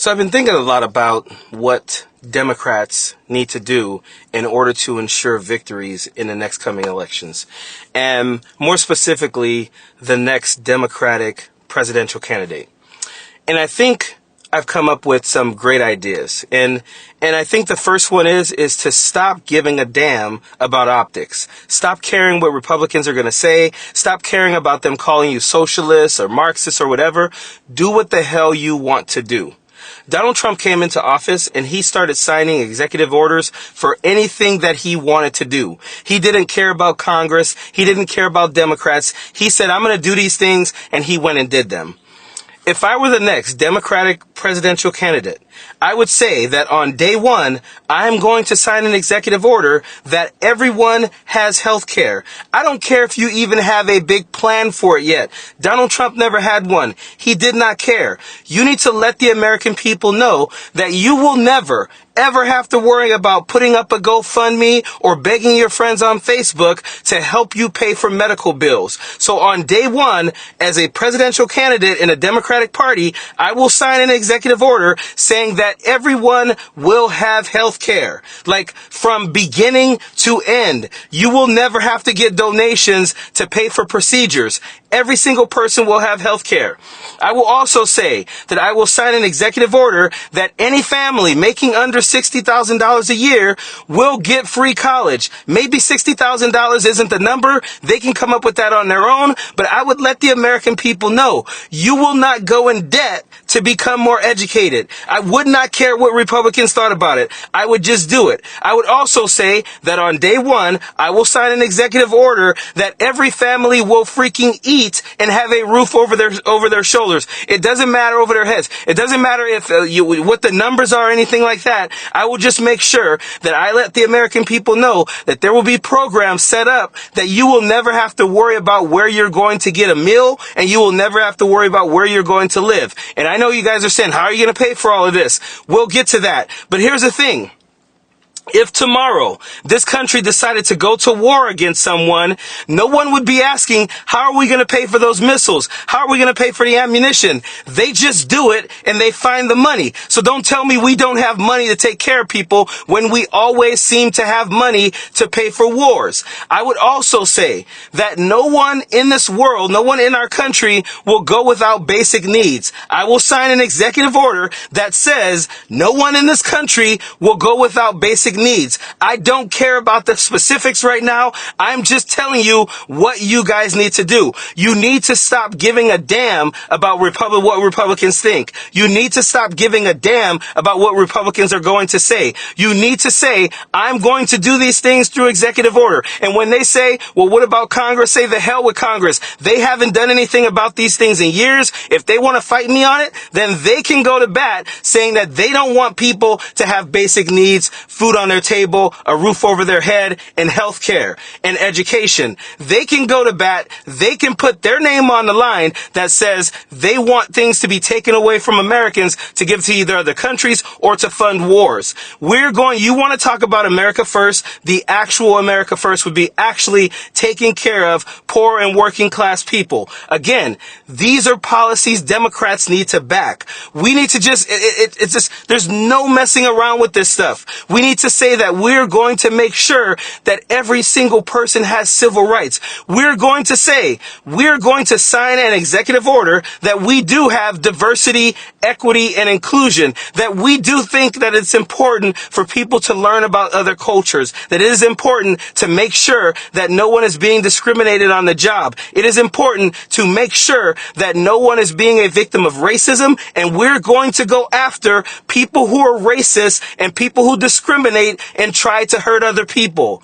So I've been thinking a lot about what Democrats need to do in order to ensure victories in the next coming elections. And more specifically, the next Democratic presidential candidate. And I think I've come up with some great ideas. And I think the first one is to stop giving a damn about optics. Stop caring what Republicans are going to say. Stop caring about them calling you socialists or Marxists or whatever. Do what the hell you want to do. Donald Trump came into office and he started signing executive orders for anything that he wanted to do. He didn't care about Congress. He didn't care about Democrats. He said, I'm going to do these things, and he went and did them. If I were the next Democratic presidential candidate, I would say that on day one, I'm going to sign an executive order that everyone has health care. I don't care if you even have a big plan for it yet. Donald Trump never had one. He did not care. You need to let the American people know that you will never, ever have to worry about putting up a GoFundMe or begging your friends on Facebook to help you pay for medical bills. So on day one, as a presidential candidate in a Democratic Party, I will sign an executive order saying that everyone will have health care. Like, from beginning to end. You will never have to get donations to pay for procedures. Every single person will have health care. I will also say that I will sign an executive order that any family making under $60,000 a year will get free college. Maybe $60,000 isn't the number. They can come up with that on their own. But I would let the American people know you will not go in debt to become more educated. I would not care what Republicans thought about it. I would just do it. I would also say that on day one, I will sign an executive order that every family will freaking eat and have a roof over their shoulders. It doesn't matter over their heads. It doesn't matter if what the numbers are or anything like that. I will just make sure that I let the American people know that there will be programs set up that you will never have to worry about where you're going to get a meal, and you will never have to worry about where you're going to live. And I know you guys are saying, how are you going to pay for all of this? We'll get to that. But here's the thing. If tomorrow this country decided to go to war against someone, no one would be asking, how are we going to pay for those missiles? How are we going to pay for the ammunition? They just do it and they find the money. So don't tell me we don't have money to take care of people when we always seem to have money to pay for wars. I would also say that no one in this world, no one in our country will go without basic needs. I will sign an executive order that says no one in this country will go without basic needs. I don't care about the specifics right now. I'm just telling you what you guys need to do. You need to stop giving a damn about what Republicans think. You need to stop giving a damn about what Republicans are going to say. You need to say, I'm going to do these things through executive order. And when they say, well, what about Congress? Say the hell with Congress. They haven't done anything about these things in years. If they want to fight me on it, then they can go to bat saying that they don't want people to have basic needs, food on their table, a roof over their head, and health care and education. They can go to bat. They can put their name on the line that says they want things to be taken away from Americans to give to either other countries or to fund wars. You want to talk about America first? The actual America first would be actually taking care of poor and working class people. Again, these are policies Democrats need to back. We need to there's no messing around with this stuff. We need to say that we're going to make sure that every single person has civil rights. We're going to sign an executive order that we do have diversity, equity, and inclusion, that we do think that it's important for people to learn about other cultures, that it is important to make sure that no one is being discriminated on the job. It is important to make sure that no one is being a victim of racism, and we're going to go after people who are racist and people who discriminate and try to hurt other people.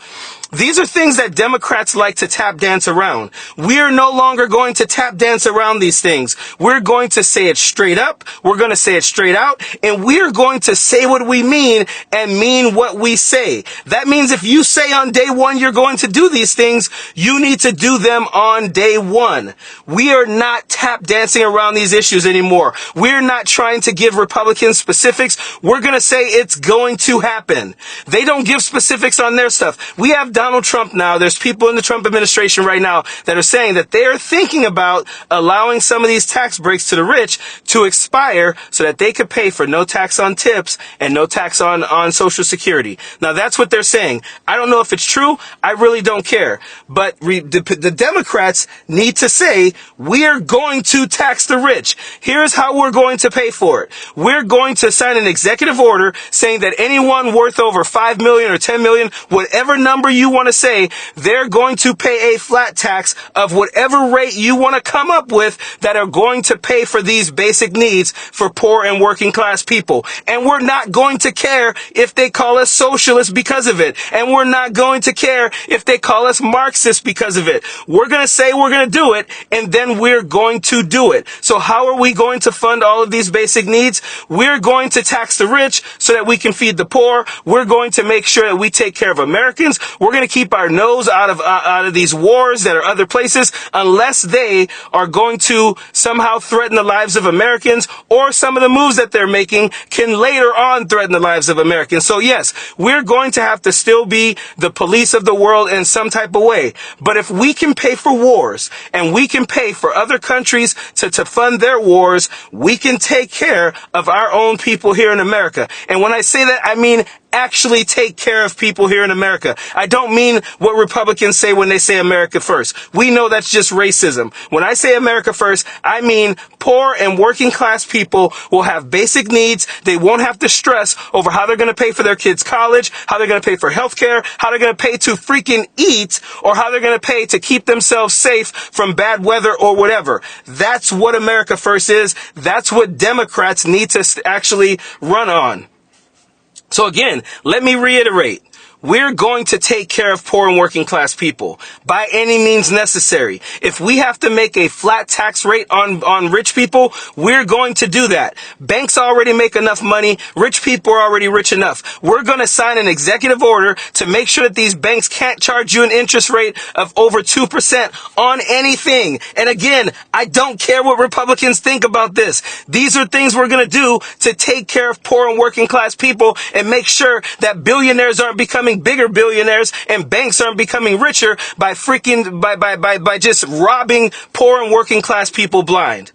These are things that Democrats like to tap dance around. We are no longer going to tap dance around these things. We're going to say it straight up. We're going to say it straight out. And we're going to say what we mean and mean what we say. That means if you say on day one you're going to do these things, you need to do them on day one. We are not tap dancing around these issues anymore. We're not trying to give Republicans specifics. We're going to say it's going to happen. They don't give specifics on their stuff. We have Donald Trump now, there's people in the Trump administration right now that are saying that they are thinking about allowing some of these tax breaks to the rich to expire so that they could pay for no tax on tips and no tax on Social Security. Now, that's what they're saying. I don't know if it's true. I really don't care. But the Democrats need to say, we are going to tax the rich. Here's how we're going to pay for it. We're going to sign an executive order saying that anyone worth over 5 million or 10 million, whatever number you want to say, they're going to pay a flat tax of whatever rate you want to come up with that are going to pay for these basic needs for poor and working class people. And we're not going to care if they call us socialists because of it. And we're not going to care if they call us Marxists because of it. We're going to say we're going to do it, and then we're going to do it. So how are we going to fund all of these basic needs? We're going to tax the rich so that we can feed the poor. We're going to make sure that we take care of Americans. We're going to keep our nose out of these wars that are other places unless they are going to somehow threaten the lives of Americans, or some of the moves that they're making can later on threaten the lives of Americans. So yes, we're going to have to still be the police of the world in some type of way. But if we can pay for wars and we can pay for other countries to fund their wars, we can take care of our own people here in America. And when I say that, I mean actually take care of people here in America. I don't mean what Republicans say when they say America first. We know that's just racism. When I say America first, I mean poor and working class people will have basic needs. They won't have to stress over how they're going to pay for their kids' college, how they're going to pay for health care, how they're going to pay to freaking eat, or how they're going to pay to keep themselves safe from bad weather or whatever. That's what America first is. That's what Democrats need to actually run on. So again, let me reiterate. We're going to take care of poor and working class people by any means necessary. If we have to make a flat tax rate on rich people, we're going to do that. Banks already make enough money. Rich people are already rich enough. We're going to sign an executive order to make sure that these banks can't charge you an interest rate of over 2% on anything. And again, I don't care what Republicans think about this. These are things we're going to do to take care of poor and working class people and make sure that billionaires aren't becoming bigger billionaires and banks aren't becoming richer by just robbing poor and working class people blind.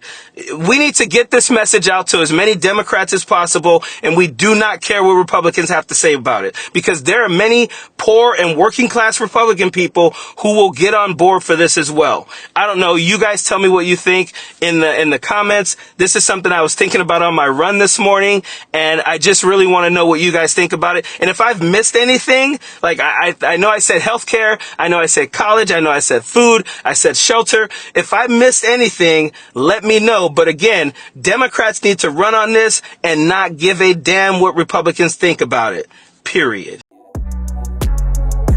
We need to get this message out to as many Democrats as possible, and we do not care what Republicans have to say about it, because there are many poor and working class Republican people who will get on board for this as well. I don't know. You guys tell me what you think in the comments. This is something I was thinking about on my run this morning, and I just really want to know what you guys think about it. And if I've missed anything, like I know I said healthcare, I know I said college, I know I said food, I said shelter. If I missed anything, let me know. But again, Democrats need to run on this and not give a damn what Republicans think about it. Period.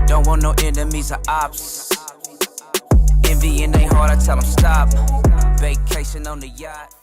Don't want no enemies or ops. Envy in their heart, I tell them stop. Vacation on the yacht.